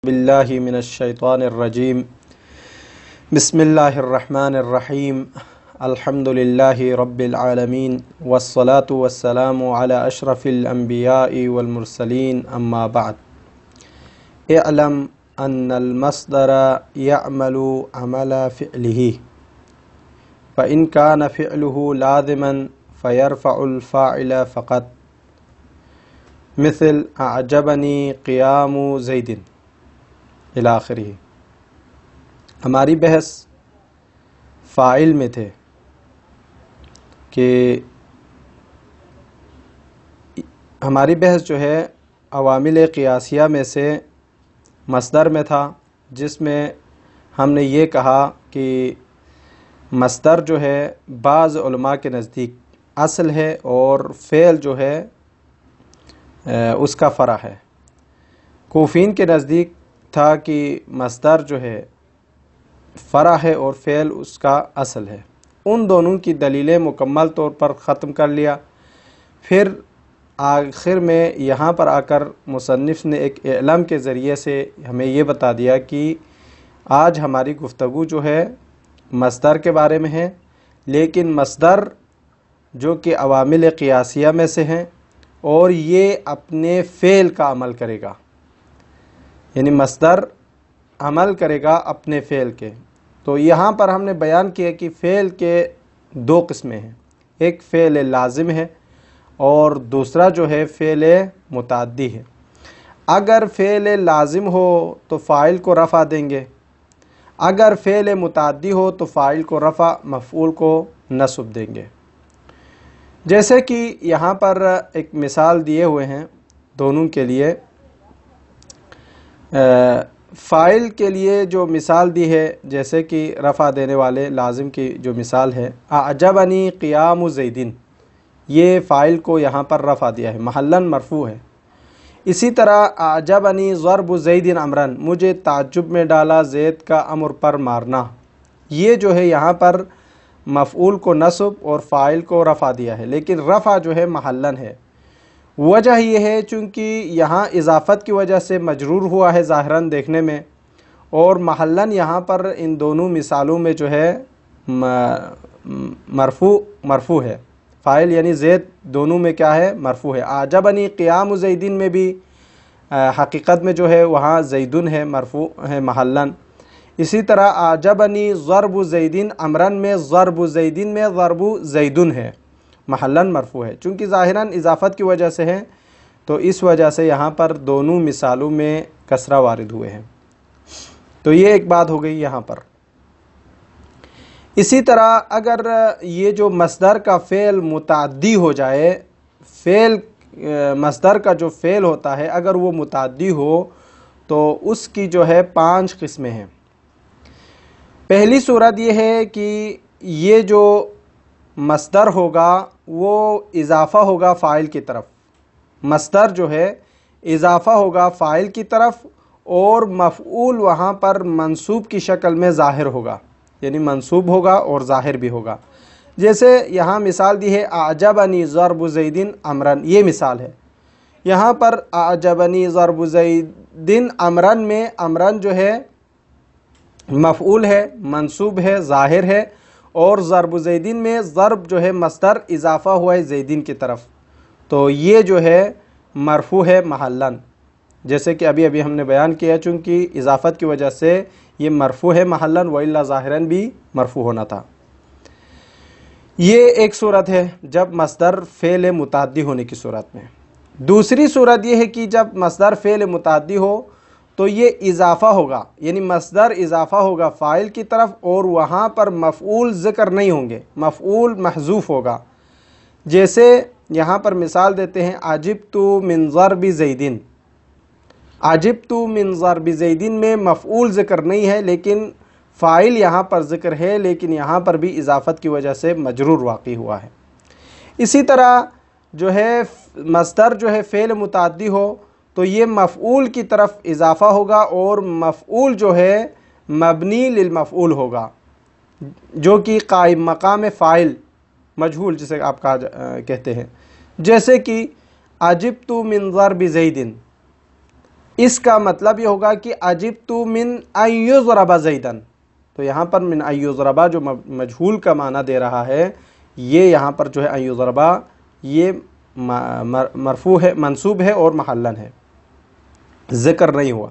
باللہ من الشیطان الرجیم بسم اللہ الرحمن الرحیم الحمدللہ رب العالمین والصلاة والسلام علی اشرف الانبیاء والمرسلین اما بعد اعلم ان المصدر يعمل عمل فعله فإن كان فعله لازما فيرفع الفاعل فقط مثل اعجبنی قیام زید الی آخرہ۔ ہماری بحث فاعل میں تھے کہ ہماری بحث جو ہے عوامل قیاسیہ میں سے مصدر میں تھا، جس میں ہم نے یہ کہا کہ مصدر جو ہے بعض علماء کے نزدیک اصل ہے اور فعل جو ہے اس کا فرع ہے۔ کوفین کے نزدیک تھا کہ مصدر جو ہے فرع ہے اور فعل اس کا اصل ہے۔ ان دونوں کی دلیلیں مکمل طور پر ختم کر لیا۔ پھر آخر میں یہاں پر آ کر مصنف نے ایک اعلام کے ذریعے سے ہمیں یہ بتا دیا کہ آج ہماری گفتگو جو ہے مصدر کے بارے میں ہے، لیکن مصدر جو کہ عوامل قیاسیہ میں سے ہیں اور یہ اپنے فعل کا عمل کرے گا، یعنی مصدر عمل کرے گا اپنے فعل کے۔ تو یہاں پر ہم نے بیان کیا کہ فعل کے دو قسمیں ہیں، ایک فعل لازم ہے اور دوسرا جو ہے فعل متعدی ہے۔ اگر فعل لازم ہو تو فاعل کو رفع دیں گے، اگر فعل متعدی ہو تو فاعل کو رفع، مفعول کو نصب دیں گے۔ جیسے کہ یہاں پر ایک مثال دیے ہوئے ہیں دونوں کے لیے۔ فاعل کے لیے جو مثال دی ہے، جیسے کہ رفع دینے والے لازم کی جو مثال ہے، اعجبنی قیام زیدن، یہ فاعل کو یہاں پر رفع دیا ہے، محلاً مرفوع ہے۔ اسی طرح اعجبنی ضرب زید امرن، مجھے تعجب میں ڈالا زید کا امر پر مارنا، یہ جو ہے یہاں پر مفعول کو نصب اور فاعل کو رفع دیا ہے، لیکن رفع جو ہے محلاً ہے۔ وجہ یہ ہے چونکہ یہاں اضافت کی وجہ سے مجرور ہوا ہے ظاہراً دیکھنے میں، اور محلاً یہاں پر ان دونوں مثالوں میں جو ہے مرفوع ہے، فاعل یعنی زید دونوں میں کیا ہے؟ مرفوع ہے۔ اعجبنی قیام زیدن میں بھی حقیقت میں جو ہے وہاں زیدن ہے، مرفوع ہے محلاً۔ اسی طرح اعجبنی ضرب زیدن امرن میں ضرب زیدن میں ضرب زیدن ہے، محلاً مرفوع ہے۔ چونکہ ظاہراً اضافت کی وجہ سے ہے تو اس وجہ سے یہاں پر دونوں مثالوں میں کسرہ وارد ہوئے ہیں۔ تو یہ ایک بات ہو گئی یہاں پر۔ اسی طرح اگر یہ جو مصدر کا فعل متعدی ہو جائے، مصدر کا جو فعل ہوتا ہے اگر وہ متعدی ہو تو اس کی جو ہے 5 قسمیں ہیں۔ پہلی صورت یہ ہے کہ یہ جو مصدر ہوگا وہ اضافہ ہوگا فاعل کی طرف، مصدر جو ہے اضافہ ہوگا فاعل کی طرف اور مفعول وہاں پر منصوب کی شکل میں ظاہر ہوگا، یعنی منصوب ہوگا اور ظاہر بھی ہوگا۔ جیسے یہاں مثال دی ہے اعجبنی ضرب زیدن امرن، یہ مثال ہے۔ یہاں پر اعجبنی ضرب زیدن امرن میں امرن جو ہے مفعول ہے، منصوب ہے، ظاہر ہے، اور ضرب زیدن میں ضرب جو ہے مصدر اضافہ ہوا ہے زیدن کی طرف، تو یہ جو ہے مرفوع ہے محلاً، جیسے کہ ابھی ہم نے بیان کیا، چونکہ اضافت کی وجہ سے یہ مرفوع ہے محلاً، وَإِلَّا ظاہراً بھی مرفوع ہونا تھا۔ یہ ایک صورت ہے جب مصدر فعل متعدی ہونے کی صورت میں۔ دوسری صورت یہ ہے کہ جب مصدر فعل متعدی ہو تو یہ اضافہ ہوگا، یعنی مصدر اضافہ ہوگا فاعل کی طرف اور وہاں پر مفعول ذکر نہیں ہوں گے، مفعول محذوف ہوگا۔ جیسے یہاں پر مثال دیتے ہیں عجبت من ضرب زیدن، عجبت من ضرب زیدن میں مفعول ذکر نہیں ہے لیکن فاعل یہاں پر ذکر ہے، لیکن یہاں پر بھی اضافت کی وجہ سے مجرور واقع ہوا ہے۔ اسی طرح جو ہے مصدر جو ہے فعل متعدی ہو تو یہ مفعول کی طرف اضافہ ہوگا اور مفعول جو ہے مبنی للمفعول ہوگا، جو کہ قائم مقام فاعل، مجہول جسے آپ کہتے ہیں۔ جیسے کہ عجبت من ضرب زیدن، اس کا مطلب یہ ہوگا کہ عجبت من ان یضرب زیدن، تو یہاں پر من ان یضرب جو مجہول کا معنی دے رہا ہے، یہ یہاں پر جو ہے ان یضرب یہ مرفوع ہے، منصوب ہے اور محلن ہے، ذکر نہیں ہوا۔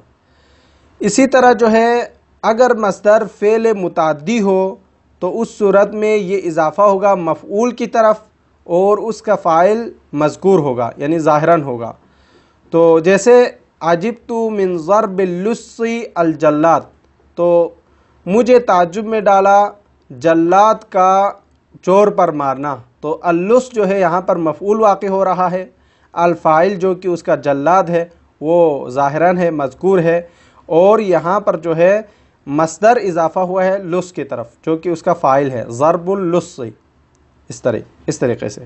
اسی طرح جو ہے اگر مصدر فعل متعدی ہو تو اس صورت میں یہ اضافہ ہوگا مفعول کی طرف اور اس کا فاعل مذکور ہوگا، یعنی ظاہراً ہوگا۔ تو جیسے عجبت من ضرب اللص الجلاد، تو مجھے تعجب میں ڈالا جلاد کا چور پر مارنا، تو اللص جو ہے یہاں پر مفعول واقع ہو رہا ہے، الفاعل جو کہ اس کا جلاد ہے وہ ظاہراً ہے، مذکور ہے، اور یہاں پر جو ہے مصدر اضافہ ہوا ہے لص کی طرف جو کہ اس کا فاعل ہے، ضرب اللص، اس طریقے سے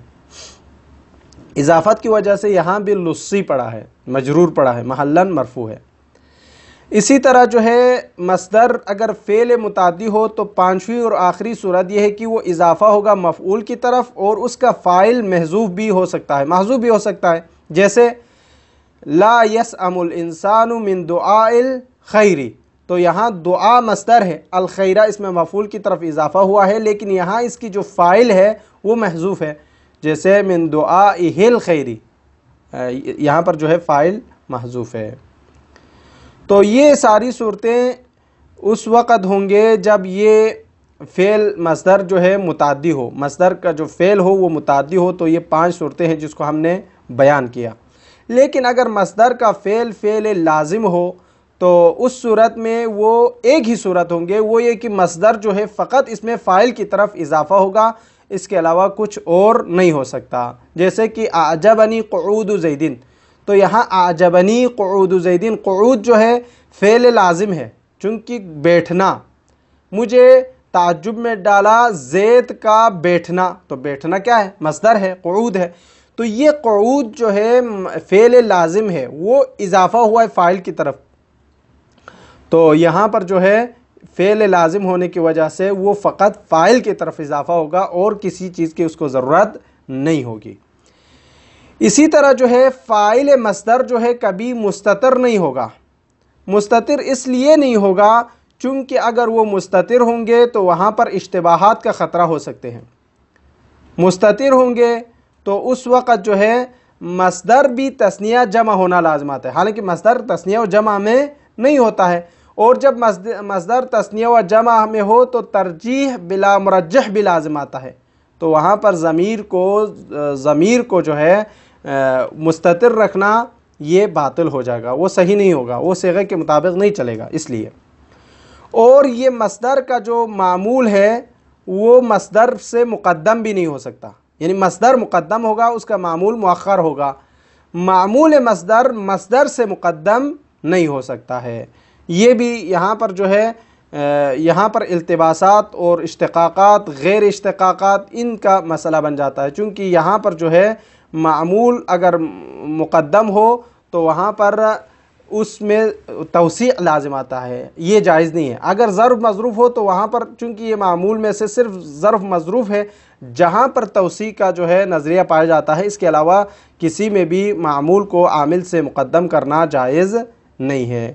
اضافت کی وجہ سے یہاں بھی لصی پڑا ہے، مجرور پڑا ہے، محلن مرفوع ہے۔ اسی طرح جو ہے مصدر اگر فعل متعدی ہو تو پانچویں اور آخری صورت یہ ہے کہ وہ اضافہ ہوگا مفعول کی طرف اور اس کا فاعل محذوف بھی ہو سکتا ہے، محذوف بھی ہو سکتا ہے، جیسے لا یسأم الانسان من دعاء الخیر، تو یہاں دعا مصدر ہے، الخیرہ اس میں مفعول کی طرف اضافہ ہوا ہے، لیکن یہاں اس کی جو فاعل ہے وہ محذوف ہے، جیسے من دعائہ الخیر، یہاں پر جو ہے فاعل محذوف ہے۔ تو یہ ساری صورتیں اس وقت ہوں گے جب یہ فعل مصدر جو ہے متعدی ہو، مصدر کا جو فعل ہو وہ متعدی ہو، تو یہ 5 صورتیں ہیں جس کو ہم نے بیان کیا۔ لیکن اگر مصدر کا فعل لازم ہو تو اس صورت میں وہ ایک ہی صورت ہوں گے، وہ یہ کہ مصدر جو ہے فقط اس میں فاعل کی طرف اضافہ ہوگا، اس کے علاوہ کچھ اور نہیں ہو سکتا، جیسے کہ اعجبنی قعود زیدن، تو یہاں اعجبنی قعود زیدن، قعود جو ہے فعل لازم ہے چونکہ بیٹھنا، مجھے تعجب میں ڈالا زید کا بیٹھنا، تو بیٹھنا کیا ہے؟ مصدر ہے، قعود ہے، تو یہ قعود جو ہے فعل لازم ہے، وہ اضافہ ہوا ہے فاعل کی طرف، تو یہاں پر جو ہے فعل لازم ہونے کی وجہ سے وہ فقط فاعل کی طرف اضافہ ہوگا اور کسی چیز کی اس کو ضرورت نہیں ہوگی۔ اسی طرح جو ہے فاعل مصدر جو ہے کبھی مستتر نہیں ہوگا، مستتر اس لیے نہیں ہوگا چونکہ اگر وہ مستتر ہوں گے تو وہاں پر اشتباہات کا خطرہ ہو سکتے ہیں، مستتر ہوں گے تو اس وقت جو ہے مصدر بھی تثنیہ جمع ہونا لازمات ہے، حالانکہ مصدر تثنیہ و جمع میں نہیں ہوتا ہے، اور جب مصدر تثنیہ و جمع میں ہو تو ترجیح بلا مرجح بھی لازم آتا ہے، تو وہاں پر ضمیر کو جو ہے مستتر رکھنا یہ باطل ہو جائے گا، وہ صحیح نہیں ہوگا، وہ صیغے کے مطابق نہیں چلے گا، اس لیے۔ اور یہ مصدر کا جو معمول ہے وہ مصدر سے مقدم بھی نہیں ہو سکتا، یعنی مصدر مقدم ہوگا، اس کا معمول مؤخر ہوگا، معمول مصدر سے مقدم نہیں ہو سکتا ہے۔ یہ بھی یہاں پر جو ہے یہاں پر التباسات اور اشتقاقات، غیر اشتقاقات، ان کا مسئلہ بن جاتا ہے، چونکہ یہاں پر جو ہے معمول اگر مقدم ہو تو وہاں پر اس میں توسیع لازم آتا ہے، یہ جائز نہیں ہے۔ اگر ظرف مظروف ہو تو وہاں پر چونکہ یہ معمول میں سے صرف ظرف مظروف ہے جہاں پر توسیع کا جو ہے نظریہ پایا جاتا ہے، اس کے علاوہ کسی میں بھی معمول کو عامل سے مقدم کرنا جائز نہیں ہے۔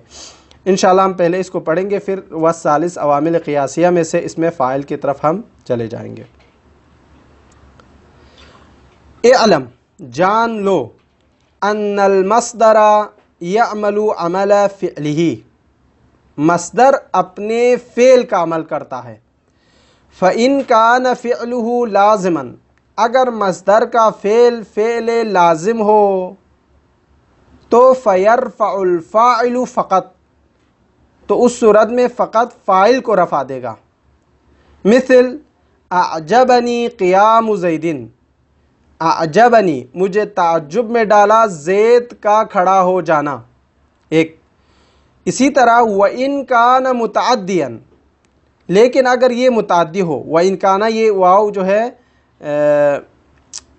انشاءاللہ ہم پہلے اس کو پڑھیں گے، پھر والثالث عوامل قیاسیہ میں سے اس میں فاعل کی طرف ہم چلے جائیں گے۔ اعلم، جان لو، ان المصدر یعمل عمل فعلہ، مصدر اپنے فعل کا عمل کرتا ہے، فإن کان فعلہ لازما، اگر مصدر کا فعل لازم ہو تو فیرفع الفاعل فقط، تو اس صورت میں فقط فاعل کو رفع دے گا، مثل اعجبنی قیام زیدن، اعجبنی مجھے تعجب میں ڈالا زید کا کھڑا ہو جانا، ایک۔ اسی طرح وَإِن كَانَ مُتَعَدِّيًا، لیکن اگر یہ متعدی ہو، وَإِن كَانَ یہ واو جو ہے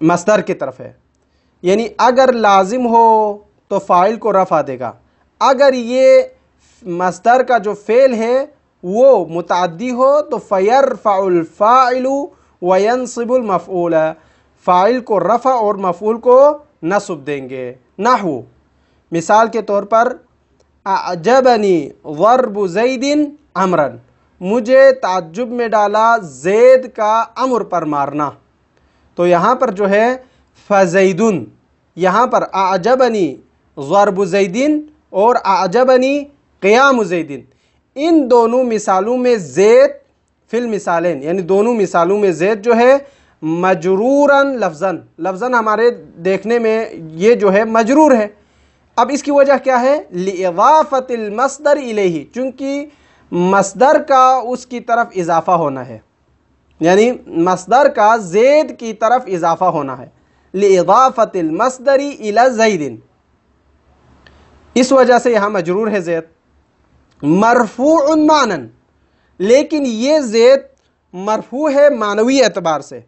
مصدر کی طرف ہے، یعنی اگر لازم ہو تو فاعل کو رفع دے گا، اگر یہ مصدر کا جو فعل ہے وہ متعدی ہو تو فَيَرْفَعُ الْفَاعِلُ وَيَنْصِبُ الْمَفْعُولَ، فاعل کو رفع اور مفعول کو نصب دیں گے۔ نحو، مثال کے طور پر اعجبنی ضرب زید عمرن، مجھے تعجب میں ڈالا زید کا عمر پر مارنا۔ تو یہاں پر جو ہے فزیدن، یہاں پر اعجبنی ضرب زیدن اور اعجبنی قیام زیدن، ان دونوں مثالوں میں زید فی المثالین، یعنی دونوں مثالوں میں زید جو ہے مجروراً لفظاً ہمارے دیکھنے میں یہ جو ہے مجرور ہے۔ اب اس کی وجہ کیا ہے؟ لِإِضَافَةِ الْمَصْدَرِ إِلَيْهِ، چونکہ مصدر کا اس کی طرف اضافہ ہونا ہے، یعنی مصدر کا زید کی طرف اضافہ ہونا ہے، لِإِضَافَةِ الْمَصْدَرِ إِلَى زَيْدٍ، اس وجہ سے یہاں مجرور ہے زید۔ مرفوع معنن، لیکن یہ زید مرفوع ہے معنوی اعتبار سے،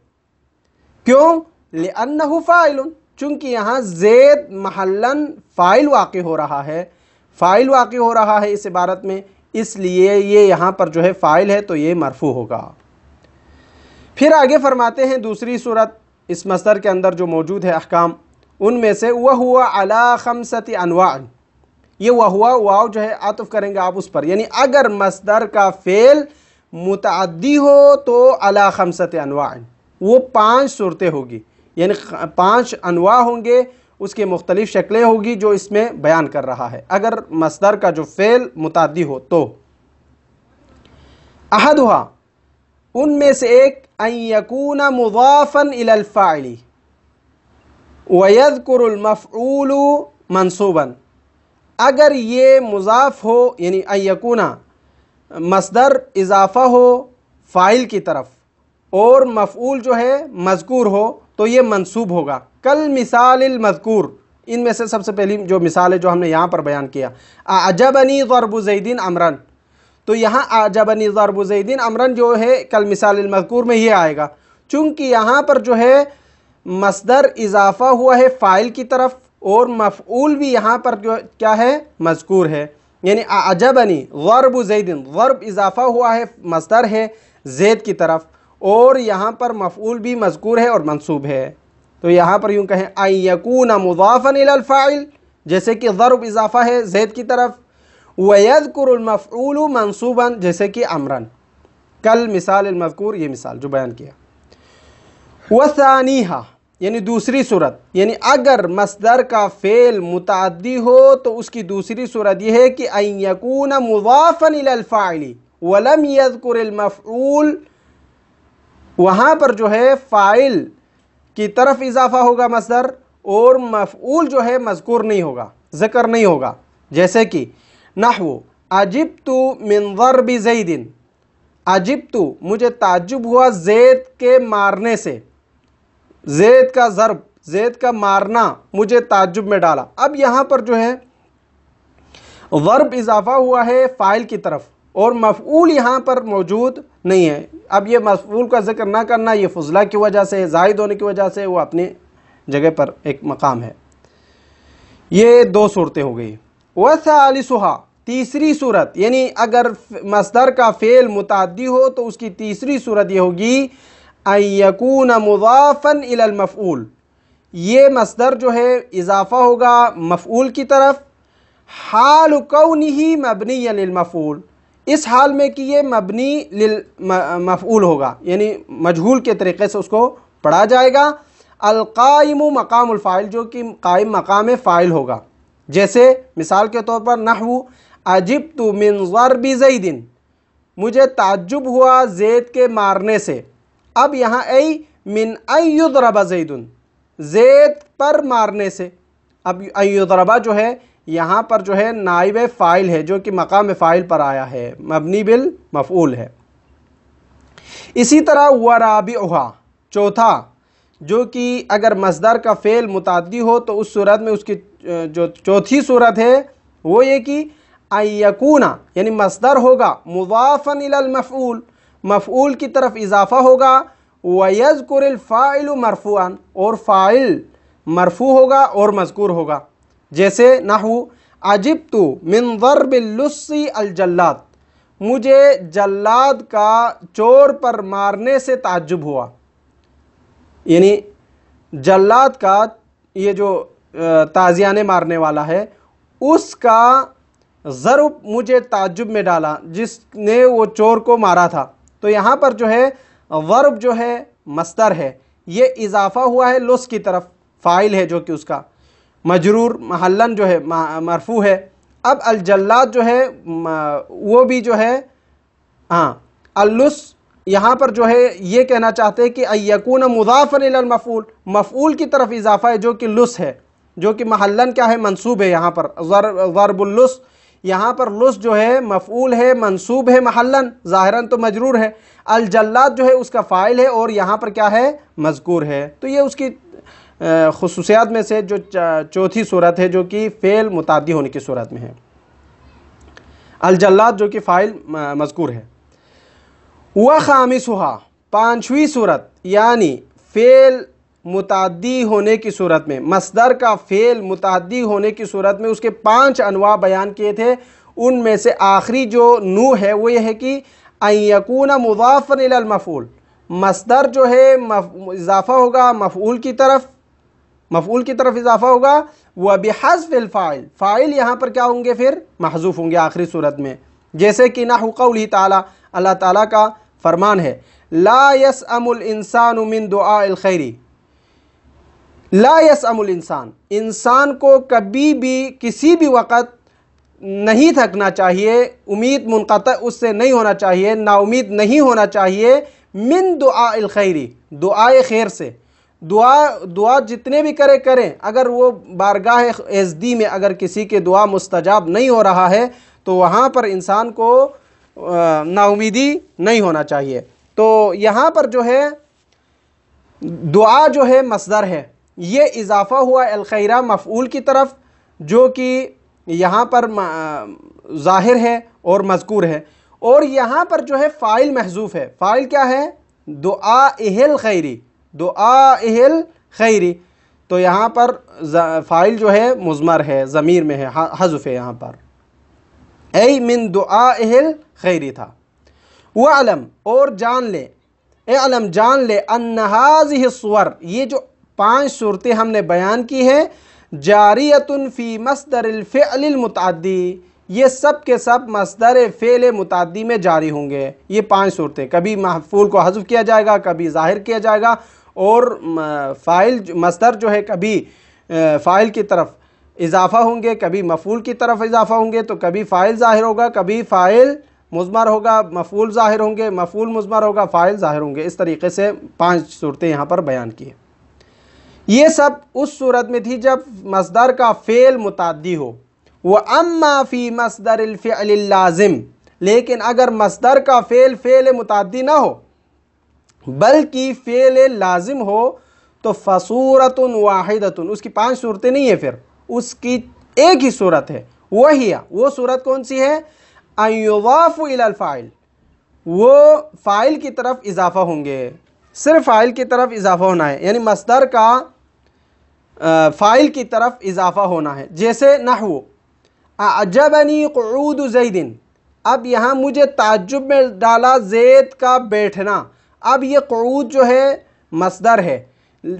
کیوں؟ لِأَنَّهُ فاعل، چونکہ یہاں زید محلاً فاعل واقع ہو رہا ہے، فاعل واقع ہو رہا ہے اس عبارت میں، اس لیے یہ یہاں پر جو ہے فاعل ہے تو یہ مرفوع ہوگا۔ پھر آگے فرماتے ہیں دوسری صورت اس مصدر کے اندر جو موجود ہے احکام، ان میں سے وَهُوَ عَلَى خَمْسَةِ أَنْوَاعٍ، یہ وَهُوَ واو جو ہے عطف کریں گے آپ اس پر، یعنی اگر مصدر کا فعل متعدی ہو تو علی خمسۃ انواع، وہ 5 صورتیں ہوگی، یعنی 5 انواع ہوں گے، اس کے مختلف شکلیں ہوگی جو اس میں بیان کر رہا ہے اگر مصدر کا جو فعل متعدی ہو تو۔ احدھا، ان میں سے ایک، ان یکون مضافا الی الفاعل ویذکر المفعول منصوبا، اگر یہ مضاف ہو، یعنی ان یکون مصدر اضافہ ہو فاعل کی طرف اور مفعول جو ہے مذکور ہو تو یہ منصوب ہوگا۔ کل مثال المذکور، ان میں سے سب سے پہلی جو مثال ہے جو ہم نے یہاں پر بیان کیا، اعجبنی ضرب زید عمرن، تو یہاں اعجبنی ضرب زید عمرن جو ہے کل مثال المذکور میں یہ آئے گا، چونکہ یہاں پر جو ہے مصدر اضافہ ہوا ہے فاعل کی طرف اور مفعول بھی یہاں پر جو کیا ہے مذکور ہے، یعنی اعجبنی ضرب زید، ضرب اضافہ ہوا ہے مصدر ہے زید کی طرف اور یہاں پر مفعول بھی مذکور ہے اور منصوب ہے، تو یہاں پر یوں کہیں ان یکون مضافا الی الفاعل، جیسے کہ ضرب اضافہ ہے زید کی طرف، ویذکر المفعول منصوبا، جیسے کہ عمرن، کل مثال المذکور، یہ مثال جو بیان کیا۔ وثانیہا، یعنی دوسری صورت، یعنی اگر مصدر کا فعل متعدی ہو تو اس کی دوسری صورت یہ ہے کہ ان یکون مضافا الی الفاعل ولم یذکر المفعول، وہاں پر جو ہے فاعل کی طرف اضافہ ہوگا مصدر اور مفعول جو ہے مذکور نہیں ہوگا، ذکر نہیں ہوگا، جیسے کہ نحو عجبت من ضرب زید، عجبت مجھے تعجب ہوا زید کے مارنے سے، زید کا ضرب، زید کا مارنا مجھے تعجب میں ڈالا۔ اب یہاں پر جو ہے ضرب اضافہ ہوا ہے فاعل کی طرف اور مفعول یہاں پر موجود نہیں ہے، اب یہ مفعول کا ذکر نہ کرنا یہ فضلہ کی وجہ سے، زائد ہونے کی وجہ سے وہ اپنی جگہ پر ایک مقام ہے۔ یہ 2 صورتیں ہو گئی۔ وثالثھا، تیسری صورت، یعنی اگر مصدر کا فعل متعدی ہو تو اس کی تیسری صورت یہ ہوگی ان یکون مضافا الی المفعول، یہ مصدر جو ہے اضافہ ہوگا مفعول کی طرف، حال کونہ مبنیا للمفعول، اس حال میں کہ یہ مبنی للمفعول ہوگا، یعنی مجہول کے طریقے سے اس کو پڑھا جائے گا، القائم مقام الفاعل، جو کہ قائم مقام فاعل ہوگا، جیسے مثال کے طور پر نحو عجبت من ضرب زید، مجھے تعجب ہوا زید کے مارنے سے، اب یہاں ای من ان یضرب زید، زید پر مارنے سے، اب ان یضرب جو ہے یہاں پر جو ہے نائب فاعل ہے جو کہ مقام فاعل پر آیا ہے، مبنی بالمفعول ہے۔ اسی طرح ورابعھا، چوتھا، جو کہ اگر مصدر کا فعل متعدی ہو تو اس صورت میں اس کی جو چوتھی صورت ہے وہ یہ کہ ان یکون، یعنی مصدر ہوگا مضافا الی المفعول، مفعول کی طرف اضافہ ہوگا، ویذکر الفاعل مرفوعا، اور فاعل مرفوع ہوگا اور مذکور ہوگا، جیسے نحو عجبت من ضرب اللص الجلاد، مجھے جلاد کا چور پر مارنے سے تعجب ہوا، یعنی جلاد کا یہ جو تازیانے مارنے والا ہے اس کا ضرب مجھے تعجب میں ڈالا جس نے وہ چور کو مارا تھا. تو یہاں پر جو ہے ضرب جو ہے مصدر ہے، یہ اضافہ ہوا ہے لص کی طرف، فاعل ہے جو کہ اس کا مجرور محلن جو ہے مرفوع ہے. اب الجلاد جو ہے وہ بھی جو ہے اللص یہاں پر جو ہے یہ کہنا چاہتے ہیں کہ ایکون مضافا الی المفعول، مفعول کی طرف اضافہ ہے جو کہ لص ہے، جو کہ محلن کیا ہے منصوب ہے. یہاں پر ضرب اللص، یہاں پر لص جو ہے مفعول ہے منصوب ہے محلن، ظاہراً تو مجرور ہے. الجلاد جو ہے اس کا فاعل ہے اور یہاں پر کیا ہے مذکور ہے. تو یہ اس کی خصوصیات میں سے جو چوتھی صورت ہے جو کہ فعل متعدی ہونے کی صورت میں ہے. الجلاد جو کہ فاعل مذکور ہے. وخامسها، پانچویں صورت یعنی فعل متعدی ہونے کی صورت میں، مصدر کا فعل متعدی ہونے کی صورت میں اس کے 5 انواع بیان کیے تھے. ان میں سے آخری جو نوع ہے وہ یہ ہے کہ ان یکون مضافا الی المفعول، مصدر جو ہے اضافہ ہوگا مفعول کی طرف اضافہ ہوگا. وبحذف الفاعل، فاعل یہاں پر کیا ہوں گے پھر محذوف ہوں گے آخری صورت میں. جیسے کہ نحو قولہ تعالی، اللہ تعالیٰ کا فرمان ہے لا یسأم الانسان من دعاء الخیر. لا یسأم الانسان، انسان کو کبھی بھی کسی بھی وقت نہیں تھکنا چاہیے، امید منقطع اس سے نہیں ہونا چاہیے، نا امید نہیں ہونا چاہیے. من دعاء الخیر، دعائے خیر سے. دعا جتنے بھی کریں، اگر وہ بارگاہ عزدی میں اگر کسی کے دعا مستجاب نہیں ہو رہا ہے تو وہاں پر انسان کو نا امیدی نہیں ہونا چاہیے. تو یہاں پر جو ہے دعا جو ہے مصدر ہے، یہ اضافہ ہوا الخیرہ مفعول کی طرف جو کہ یہاں پر ظاہر ہے اور مذکور ہے. اور یہاں پر جو ہے فاعل محذوف ہے. فاعل کیا ہے؟ دعائہ الخیری، دعائہ الخیری. تو یہاں پر فاعل جو ہے مضمر ہے، ضمیر میں ہے، حذف ہے یہاں پر، ای من دعائہ الخیری تھا. وعلم، اور جان لے، اعلم جان لے، ان هذه الصور، یہ جو 5 صورتیں ہم نے بیان کی ہیں، جاریۃ فی مصدر الفعل المتعدی، یہ سب کے سب مصدر فعل متعدی میں جاری ہوں گے. یہ 5 صورتیں، کبھی مفعول کو حذف کیا جائے گا، کبھی ظاہر کیا جائے گا، اور فاعل مصدر جو ہے کبھی فاعل کی طرف اضافہ ہوں گے، کبھی مفعول کی طرف اضافہ ہوں گے. تو کبھی فاعل ظاہر ہوگا، کبھی فاعل مضمر ہوگا، مفعول ظاہر ہوں گے، مفعول مضمر ہوگا، فاعل ظاہر ہوں گے. اس طریقے سے 5 صورتیں یہاں پر بیان کی ہیں. یہ سب اس صورت میں تھی جب مصدر کا فعل متعدی ہو. وَأَمَّا فِي مَصْدَرِ الْفِعْلِ اللَّازِمِ، لیکن اگر مصدر کا فعل متعدی نہ ہو بلکہ فعل لازم ہو تو فَصُورَةٌ وَاحِدَةٌ، اس کی 5 صورتیں نہیں ہیں، پھر اس کی ایک ہی صورت ہے. وہ صورت کون سی ہے؟ أَن يُضَافُ إِلَى الْفَاعِلِ، وہ فاعل کی طرف اضافہ ہوں گے، صرف فاعل کی طرف اضافہ ہونا ہے، یعنی مصدر کا فاعل کی طرف اضافہ ہونا ہے. جیسے نحو اعجبنی قعود زید، اب یہاں مجھے تعجب میں ڈالا زید کا بیٹھنا. اب یہ قعود جو ہے مصدر ہے،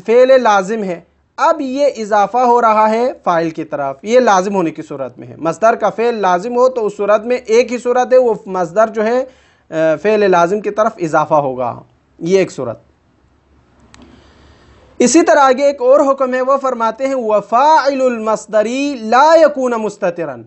فعل لازم ہے، اب یہ اضافہ ہو رہا ہے فاعل کی طرف، یہ لازم ہونے کی صورت میں ہے. مصدر کا فعل لازم ہو تو اس صورت میں ایک ہی صورت ہے، وہ مصدر جو ہے فعل لازم کی طرف اضافہ ہوگا. یہ ایک صورت. اسی طرح آگے ایک اور حکم ہے، وہ فرماتے ہیں وَفَاعِلُ الْمَصْدَرِ لَا يَكُونَ مُسْتَتِرًا،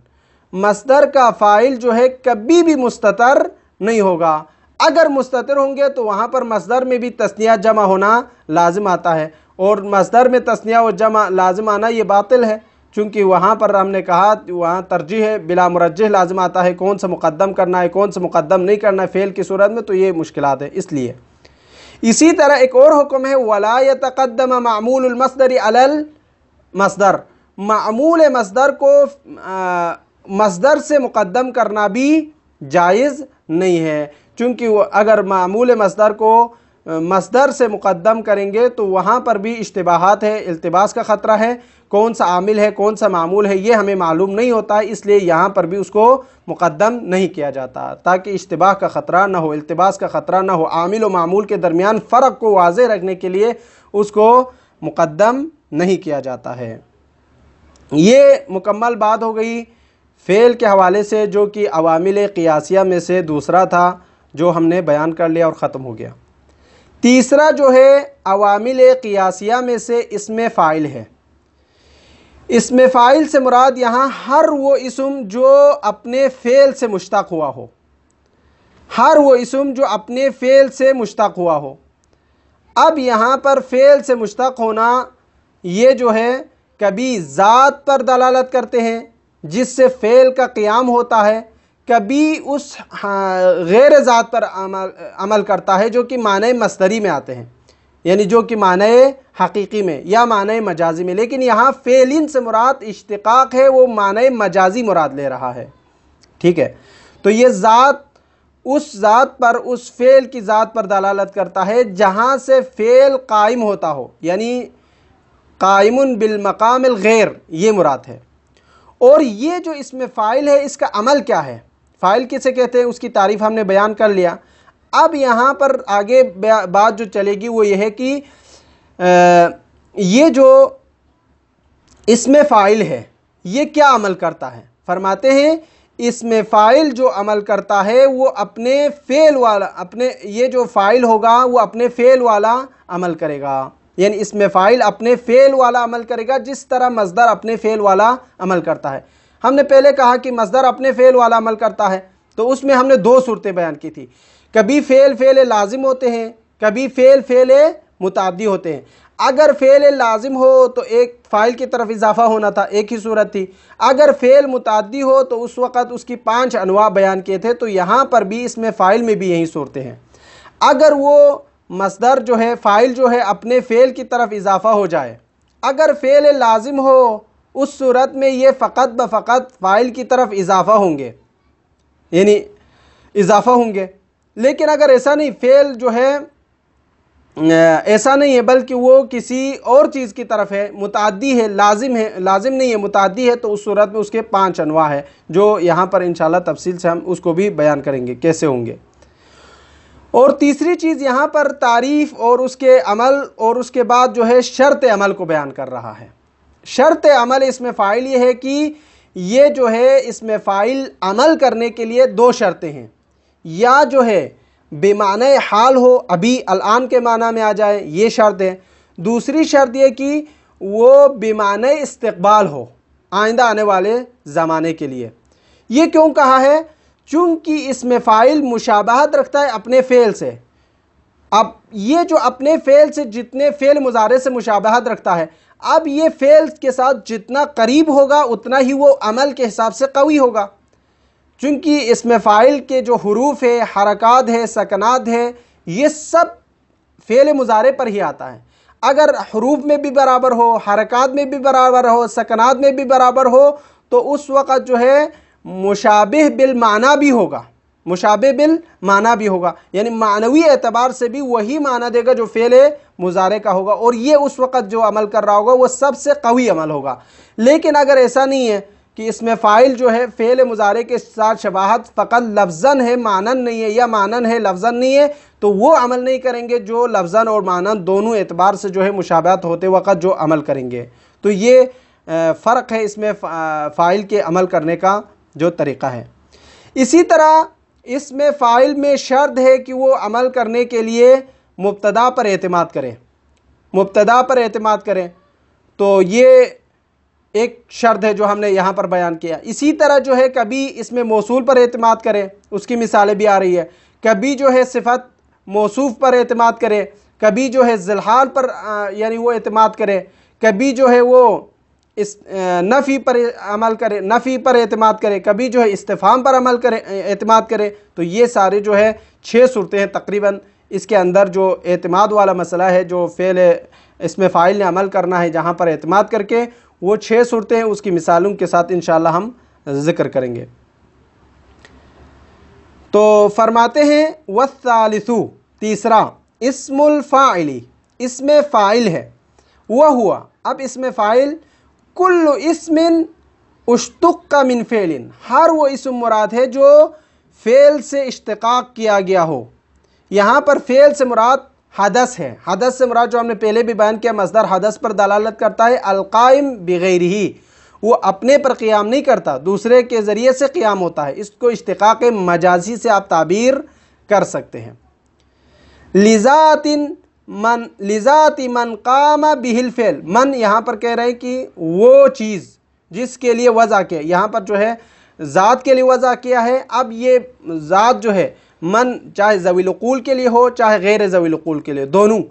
مصدر کا فاعل جو ہے کبھی بھی مستتر نہیں ہوگا. اگر مستتر ہوں گے تو وہاں پر مصدر میں بھی تثنیہ جمع ہونا لازم آتا ہے، اور مصدر میں تثنیہ و جمع لازم آنا یہ باطل ہے، چونکہ وہاں پر ہم نے کہا وہاں ترجیح ہے، بلا مرجح لازم آتا ہے، کون سا مقدم کرنا ہے کون سا مقدم نہیں کرنا ہے فعل کی صورت میں، تو یہ مشکلات ہے. اس لیے اسی طرح ایک اور حکم ہے وَلَا يَتَقَدَّمَ مَعْمُولُ الْمَصْدَرِ عَلَى الْمَصْدَرِ، معمول مصدر کو مصدر سے مقدم کرنا بھی جائز نہیں ہے، چونکہ اگر معمول مصدر کو مصدر سے مقدم کریں گے تو وہاں پر بھی اشتباہات ہے، التباس کا خطرہ ہے، کون سا عامل ہے کون سا معمول ہے یہ ہمیں معلوم نہیں ہوتا ہے. اس لیے یہاں پر بھی اس کو مقدم نہیں کیا جاتا تاکہ اشتباہ کا خطرہ نہ ہو، التباس کا خطرہ نہ ہو. عامل و معمول کے درمیان فرق کو واضح رکھنے کے لیے اس کو مقدم نہیں کیا جاتا ہے. یہ مکمل بات ہو گئی فعل کے حوالے سے جو کہ عوامل قیاسیہ میں سے دوسرا تھا جو ہم نے بیان کر لیا اور ختم ہو گیا۔ تیسرا جو ہے عوامل قیاسیہ میں سے اسم فاعل ہے۔ اسم فاعل سے مراد یہاں ہر وہ اسم جو اپنے فعل سے مشتق ہوا ہو، ہر وہ اسم جو اپنے فعل سے مشتق ہوا ہو۔ اب یہاں پر فعل سے مشتق ہونا یہ جو ہے کبھی ذات پر دلالت کرتے ہیں جس سے فعل کا قیام ہوتا ہے، کبھی اس غیر ذات پر عمل کرتا ہے جو کہ معنی مصدری میں آتے ہیں، یعنی جو کہ معنی حقیقی میں یا معنی مجازی میں، لیکن یہاں فعلن سے مراد اشتقاق ہے، وہ معنی مجازی مراد لے رہا ہے، ٹھیک ہے۔ تو یہ ذات اس ذات پر، اس فعل کی ذات پر دلالت کرتا ہے جہاں سے فعل قائم ہوتا ہو، یعنی قائم بالمقام الغیر، یہ مراد ہے۔ اور یہ جو اسم فاعل ہے اس کا عمل کیا ہے، فاعل کسے کہتے ہیں، اس کی تعریف ہم نے بیان کر لیا۔ اب یہاں پر آگے بات جو چلے گی وہ یہ ہے کہ یہ جو اسم فاعل ہے یہ کیا عمل کرتا ہے۔ فرماتے ہیں اسم فاعل جو عمل کرتا ہے وہ اپنے فعل والا، اپنے یہ جو فاعل ہوگا وہ اپنے فعل والا عمل کرے گا، یعنی اسم فاعل اپنے فعل والا عمل کرے گا جس طرح مصدر اپنے فعل والا عمل کرتا ہے۔ ہم نے پہلے کہا کہ مصدر اپنے فعل والا عمل کرتا ہے تو اس میں ہم نے دو صورتیں بیان کی تھی، کبھی فعل لازم ہوتے ہیں، کبھی فعل متعدی ہوتے ہیں۔ اگر فعل لازم ہو تو ایک فاعل کی طرف اضافہ ہونا تھا، ایک ہی صورت تھی۔ اگر فعل متعدی ہو تو اس وقت اس کی 5 انواع بیان کیے تھے، تو یہاں پر بھی اسم فاعل میں بھی یہی صورتیں ہیں۔ اگر وہ مصدر جو ہے، فاعل جو ہے اپنے فعل کی طرف اضافہ ہو جائے، اگر فعل لازم ہو اس صورت میں یہ فقط بفقط فاعل کی طرف اضافہ ہوں گے، یعنی اضافہ ہوں گے۔ لیکن اگر ایسا نہیں، فعل جو ہے ایسا نہیں ہے بلکہ وہ کسی اور چیز کی طرف ہے، متعدی ہے، لازم نہیں ہے، متعدی ہے، تو اس صورت میں اس کے 5 انواع ہے جو یہاں پر انشاءاللہ تفصیل سے ہم اس کو بھی بیان کریں گے کیسے ہوں گے۔ اور تیسری چیز یہاں پر تعریف اور اس کے عمل اور اس کے بعد جو ہے شرط عمل کو بیان کر رہا ہے۔ شرط عمل اسم فاعل یہ ہے کہ یہ جو ہے اسم فاعل عمل کرنے کے لیے 2 شرطیں ہیں، یا جو ہے بمعنی حال ہو، ابھی الان کے معنی میں آ جائے، یہ شرط ہے۔ دوسری شرط یہ کہ وہ بمعنی استقبال ہو، آئندہ آنے والے زمانے کے لیے۔ یہ کیوں کہا ہے؟ چونکہ اسم فاعل مشابہت رکھتا ہے اپنے فعل سے۔ اب یہ جو اپنے فعل سے جتنے فعل مضارع سے مشابہت رکھتا ہے، اب یہ فعل کے ساتھ جتنا قریب ہوگا اتنا ہی وہ عمل کے حساب سے قوی ہوگا، چونکہ اسم فاعل کے جو حروف ہے، حرکات ہے، سکنات ہے، یہ سب فعل مضارع پر ہی آتا ہے۔ اگر حروف میں بھی برابر ہو، حرکات میں بھی برابر ہو، سکنات میں بھی برابر ہو، تو اس وقت جو ہے مشابہ بالمعنی بھی ہوگا، مشابہ بالمعنی بھی ہوگا، یعنی معنوی اعتبار سے بھی وہی معنی دے گا جو فعل مضارع کا ہوگا، اور یہ اس وقت جو عمل کر رہا ہوگا وہ سب سے قوی عمل ہوگا۔ لیکن اگر ایسا نہیں ہے کہ اسم فاعل جو ہے فعل مضارع کے ساتھ شباہت فقط لفظاً ہے، معنن نہیں ہے، یا معنن ہے لفظاً نہیں ہے، تو وہ عمل نہیں کریں گے جو لفظاً اور معنن دونوں اعتبار سے جو ہے مشابہت ہوتے وقت جو عمل کریں گے۔ تو یہ فرق ہے اسم فاعل کے عمل کرنے کا جو طریقہ ہے۔ اسی طرح اسم فاعل میں شرط ہے کہ وہ عمل کرنے کے لیے مبتدا پر اعتماد کرے، مبتدا پر اعتماد کرے، تو یہ ایک شرط ہے جو ہم نے یہاں پر بیان کیا۔ اسی طرح جو ہے کبھی اس میں موصول پر اعتماد کرے، اس کی مثالیں بھی آ رہی ہے، کبھی جو ہے صفت موصوف پر اعتماد کرے، کبھی جو ہے ذلحال پر یعنی وہ اعتماد کرے، کبھی جو ہے وہ نفی پر عمل کرے، نفی پر اعتماد کرے، کبھی جو ہے استفہام پر عمل کرے، اعتماد کرے۔ تو یہ سارے جو ہے 6 صورتیں ہیں تقریباً اس کے اندر جو اعتماد والا مسئلہ ہے، جو فعل اسم فاعل نے عمل کرنا ہے جہاں پر اعتماد کر کے، وہ 6 صورتیں ہیں، اس کی مثالوں کے ساتھ انشاءاللہ ہم ذکر کریں گے۔ تو فرماتے ہیں والثالث، تیسرا اسم الفاعل، اسم فاعل ہے، وہ ہوا، اب اسم فاعل کل اسم اشتق من فعل، ہر وہ اسم مراد ہے جو فعل سے اشتقاق کیا گیا ہو۔ یہاں پر فعل سے مراد حدث ہے، حدث سے مراد جو ہم نے پہلے بھی بیان کیا مصدر حدث پر دلالت کرتا ہے، القائم بغیرہ، وہ اپنے پر قیام نہیں کرتا، دوسرے کے ذریعے سے قیام ہوتا ہے، اس کو اشتقاق مجازی سے آپ تعبیر کر سکتے ہیں۔ لذات من قام به الفعل، من یہاں پر کہہ رہے ہیں کہ وہ چیز جس کے لیے وضع کیا، یہاں پر جو ہے ذات کے لیے وضع کیا ہے، اب یہ ذات جو ہے من چاہے ذوی العقول کے لیے ہو چاہے غیر ذوی العقول کے لیے، دونوں،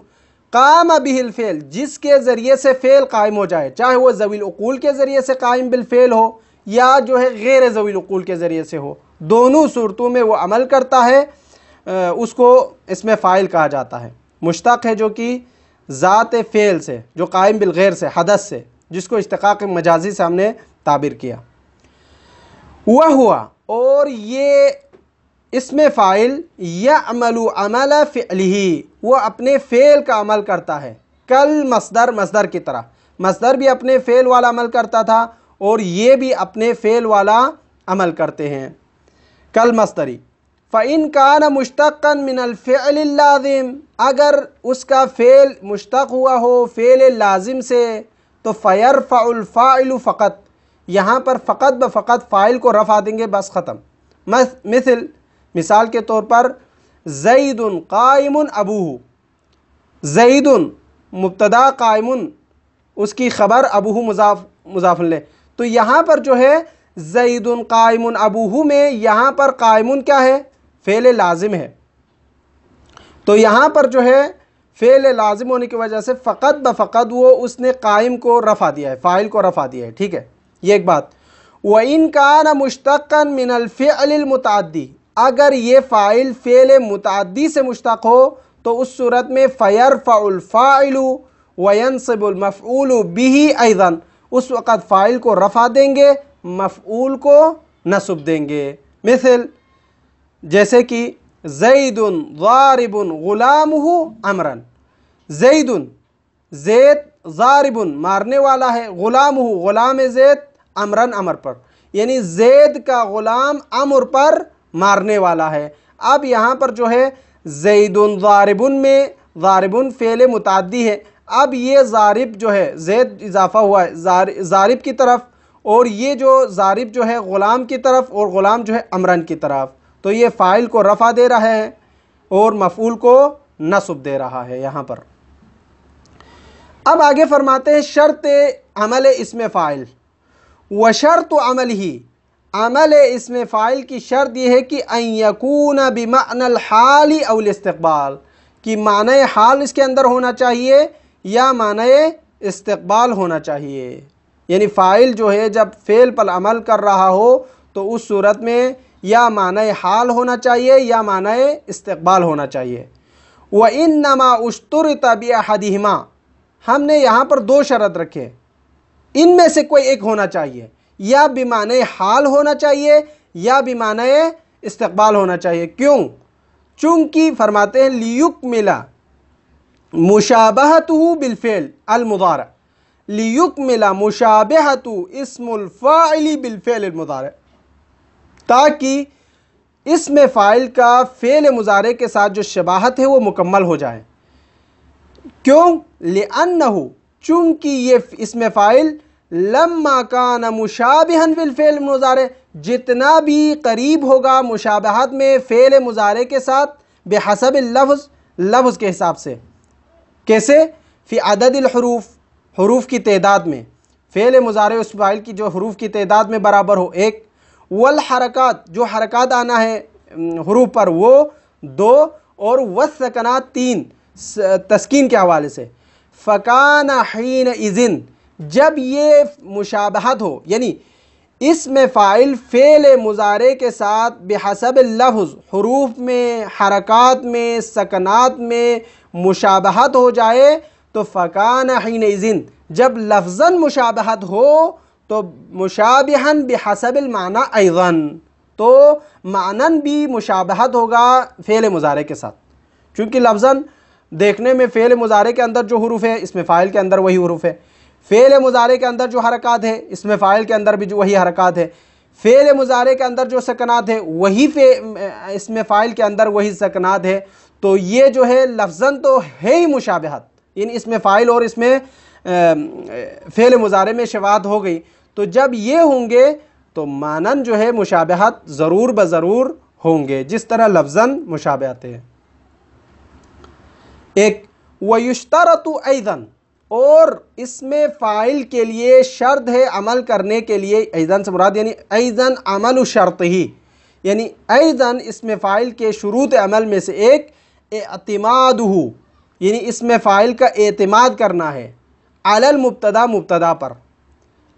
قام به الفعل جس کے ذریعے سے فعل قائم ہو جائے، چاہے وہ ذوی العقول کے ذریعے سے قائم بالفعل ہو یا جو ہے غیر ذوی العقول کے ذریعے سے ہو، دونوں صورتوں میں وہ عمل کرتا ہے، اس کو اسم فاعل کہا جاتا ہے۔ مشتق ہے جو کہ ذات فعل سے، جو قائم بالغیر سے، حدث سے، جس کو اشتقاق مجازی سے ہم نے تعبیر کیا۔ وَهُوَ، اور یہ اسم فاعل یعمل عمل فعلہ، وہ اپنے فعل کا عمل کرتا ہے، کل مصدر، مصدر کی طرح، مصدر بھی اپنے فعل والا عمل کرتا تھا اور یہ بھی اپنے فعل والا عمل کرتے ہیں، کل مصدری۔ فَإِن كَانَ مُشْتَقًا مِنَ الْفِعْلِ اللَّازِمِ، اگر اس کا فعل مشتق ہوا ہو فعل لازم سے تو فَيَرْفَعُ الْفَاعِلُ فقط، یہاں پر فقط بفقط فاعل کو رفع دیں گے، بس ختم۔ مثال کے طور پر زید قائم ابوہ، زید مبتدا قائم، اس کی خبر ابوہ مضاف لے، تو یہاں پر جو ہے زید قائم ابوہ میں یہاں پر قائم کیا ہے؟ فعل لازم ہے، تو یہاں پر جو ہے فعل لازم ہونے کی وجہ سے فقط بفقط وہ اس نے قائم کو رفع دیا ہے، فاعل کو رفع دیا ہے، ٹھیک ہے، یہ ایک بات۔ وَإِن كَانَ مُشْتَقًا مِنَ الْفِعْلِ الْمُتَعَدِّ، اگر یہ فاعل فعل متعدی سے مشتق ہو تو اس صورت میں فَيَرْفَعُ الْفَاعِلُ وَيَنْصِبُ الْمَفْعُولُ بِهِ أَيْضًا، اس وقت فاعل کو رفع دیں گے، مفعول کو نصب دیں گے۔ مثل جیسے کہ زید ضارب غلامہ امرا، زید زید ضارب مارنے والا ہے، غلامہ غلام زید امرن امر پر، یعنی زید کا غلام امر پر مارنے والا ہے۔ اب یہاں پر جو ہے زید ضارب میں ضارب فعل متعدی ہے، اب یہ ضارب جو ہے زید اضافہ ہوا ہے ضارب کی طرف، اور یہ جو ضارب جو ہے غلام کی طرف اور غلام جو ہے امرن کی طرف، تو یہ فاعل کو رفع دے رہا ہے اور مفعول کو نصب دے رہا ہے یہاں پر۔ اب آگے فرماتے ہیں شرط عمل اسم فاعل، وشرط عملہ، عمل اسم فاعل کی شرط یہ ہے کہ ان یکون بمعنی الحال او الاستقبال، کہ معنی حال اس کے اندر ہونا چاہیے یا معنی استقبال ہونا چاہیے، یعنی فاعل جو ہے جب فعل پر عمل کر رہا ہو تو اس صورت میں یا معنی حال ہونا چاہیے یا معنی استقبال ہونا چاہیے۔ وَإِنَّمَا اُشْتُرِطَ بِأَحَدِهِمَا، ہم نے یہاں پر دو شرط رکھے، ان میں سے کوئی ایک ہونا چاہیے، یا بمعنی حال ہونا چاہیے یا بمعنی استقبال ہونا چاہیے۔ کیوں؟ چونکہ فرماتے ہیں لِيُكْمِلَ مُشَابَهَتُهُ بِالْفِعْلِ الْمُضَارِعِ، لِيُكْمِلَ مُشَابَهَتُ اسم الفاعل بالفعل المضارع، تاکہ اسم فاعل کا فعل مضارع کے ساتھ جو شباہت ہے وہ مکمل ہو جائے۔ کیوں؟ لِأَنَّهُ، چونکہ یہ اسم فاعل لما کان مشابہا بالفعل المضارع، جتنا بھی قریب ہوگا مشابہت میں فعل مضارع کے ساتھ، بحسب اللفظ، لفظ کے حساب سے، کیسے؟ فی عدد الحروف، حروف کی تعداد میں، فعل مضارع اس فاعل کی جو حروف کی تعداد میں برابر ہو ایک، والحرکات، جو حرکات آنا ہے حروف پر وہ دو، اور والسکنات تین، تسکین کے حوالے سے۔ فکان حینئذ، جب یہ مشابہت ہو، یعنی اسم فاعل فعل مضارع کے ساتھ بحسب اللفظ، حروف میں، حرکات میں، سکنات میں مشابہت ہو جائے تو فکان حینئذ، جب لفظاً مشابہت ہو تو مشابہاً بحسب المعنی ایضاً، تو معناً بھی مشابہت ہوگا فعل مضارع کے ساتھ، چونکہ لفظاً دیکھنے میں فعل مضارع کے اندر جو حروف ہے اسم فاعل کے اندر وہی حروف ہے، فعل مضارع کے اندر جو حرکات ہے اسم فاعل کے اندر بھی جو وہی حرکات ہے، فعل مضارع کے اندر جو سکنات ہے وہی اسم فاعل کے اندر وہی سکنات ہے، تو یہ جو ہے لفظاً تو ہے ہی مشابہت، یعنی اسم فاعل اور اس میں فعل مضارع میں شباہت ہو گئی، تو جب یہ ہوں گے تو مانن جو ہے مشابہت ضرور بضرور ہوں گے، جس طرح لفظاً مشابہت ہے۔ ایک وَيُشْتَرَطُ أَيْضًا، اور اس میں فاعل کے لیے شرط ہے عمل کرنے کے لیے، ایضاً سے مراد یعنی ایضاً عمل شرط ہی، یعنی ایضاً اس میں فاعل کے شروط عمل میں سے ایک اعتمادہ، یعنی اس میں فاعل کا اعتماد کرنا ہے، علی المبتدا، مبتدا پر۔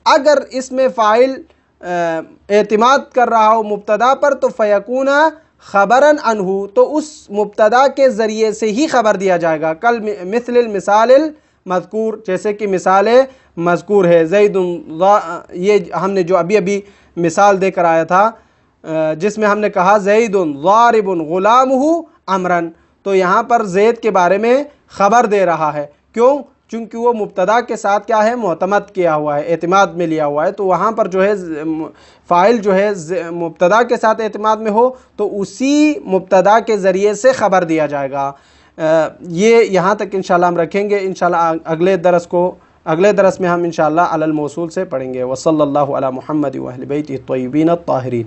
اگر اس میں فاعل اعتماد کر رہا ہو مبتدا پر تو فیکون خبراً عنہ، تو اس مبتدا کے ذریعے سے ہی خبر دیا جائے گا، کل مثل المثال المذکور، جیسے کہ مثال مذکور ہے، زید، یہ ہم نے جو ابھی مثال دے کر آیا تھا جس میں ہم نے کہا زید ضارب غلامہ امرن، تو یہاں پر زید کے بارے میں خبر دے رہا ہے، کیوں؟ چونکہ وہ مبتدا کے ساتھ کیا ہے، معتمد کیا ہوا ہے، اعتماد میں لیا ہوا ہے، تو وہاں پر جو ہے فاعل جو ہے مبتدا کے ساتھ اعتماد میں ہو تو اسی مبتدا کے ذریعے سے خبر دیا جائے گا۔ یہ یہاں تک انشاءاللہ ہم رکھیں گے، انشاءاللہ اگلے درس میں ہم انشاءاللہ علی الموصول سے پڑھیں گے۔ وصلی اللہ علی محمد و اہل بیتہ الطیبین الطاہرین۔